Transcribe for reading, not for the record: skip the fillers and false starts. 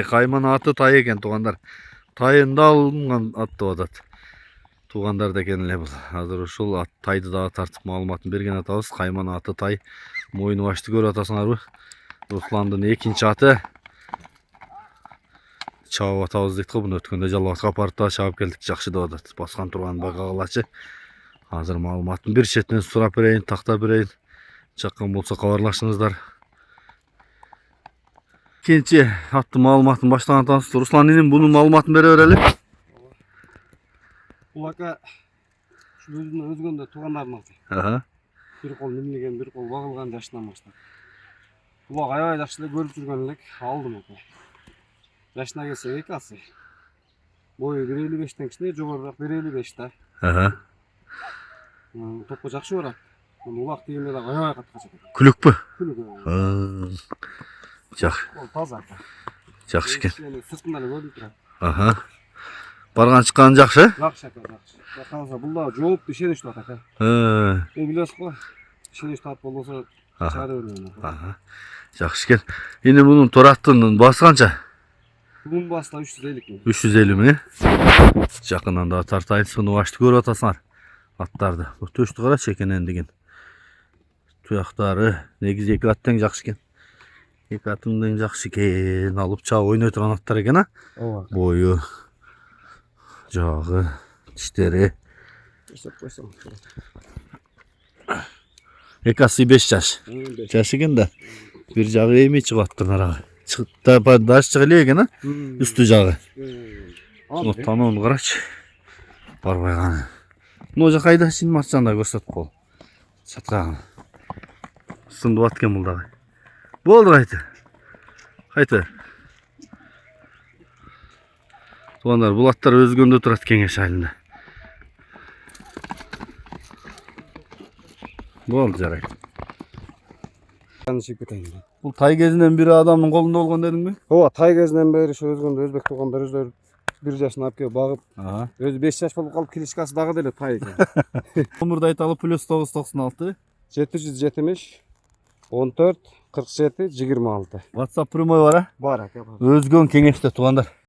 Кайман аты тай екен туғандар. Тайында алынған ат деп атат. Туғандар да екен эле бул. Азыр ушул ат тайды дагы тартып маалыматын берген атабыз. Кайман аты тай. Мойну башты көрүп атасыңарбы? Русландын экинчи аты. Чабып атабыз дейт го, буну өткөндө жалбатка апарып да чабып келдик, жакшы деп атат. Баскан турганын байкагалачы. Азыр маалыматын бир четинен сурап берейин, тактап берейин. Чаккан болсо кабарлашыңыздар. Экинчи аттын маалыматын баштаган атабыз. Руслан иним, бунун маалыматын бере берели. Бул ака өзгөндө туугандардын аты. Бир кол минилген, бир кол багылган жашынан баштап. Бул аябай жакшы эле көрүп жүргөн элек, алдым ака. Жашына келсе эки асы. Бою 1.55-тен кичине, жогорураак 1.55 да. Топко жакшы барат. Улак тийине да аябай катка чыкат. Күлүкпү? Күлүк. Жакшы. Ол таза ака. Жакшы экен. Сыртында эле көрүнүп турат. Барган чыккан жакшы? Жакшы ака, жакшы. Бакаңыздар, бул да жооптуу ишеничтүү ат ака. Билесиз го, ишеничтүү ат болбосо чыгара бербейм. Жакшы экен. Эми мунун тораттын баасы канча? Бунун баасы 350 миң. 350 миң. Жакындан да тартайын, сыны башты көрүп атасыңар. Аттарды. Бу төштү карачы экенен деген. Туяктары негизи эки ат тең жакшы экен. Эки аттын тең жакшы экен. Алып чаап ойной турган аттар экен, а? Ооба. Бою, жагы, тиштери. Эсеп койсоң. Эки асы 5 жаш. Жаш экен да. Бир жагы эми чыгып аттыр нарага. Чыкта даш чыга эле экен, а? Үстү жагы. Танууну карачы. Барбай каны. Ну жака кайда син марчанда көрсөтүп кол. Чаткаган. Сындып аткен бул дагы. Болду кайты. Тугандар, бул аттар өзгөндө турат Кеңеш айылында. Болду, жарайт. Канчып кетейин. Бул тай кезинен бири адамдын колунда болгон дедиңби? Ооба, тай кезинен бери ошо өзгөндө өзбек туугандар өздөрү 1 жашына алып келип багып, өзү 5 жаш болуп калып кличкасы дагы деле тай экен. Номурду айталы, +996 770 14 47 26. WhatsApp прямой бар, а? Бар ака. Өзгөн Кеңеште тугандар.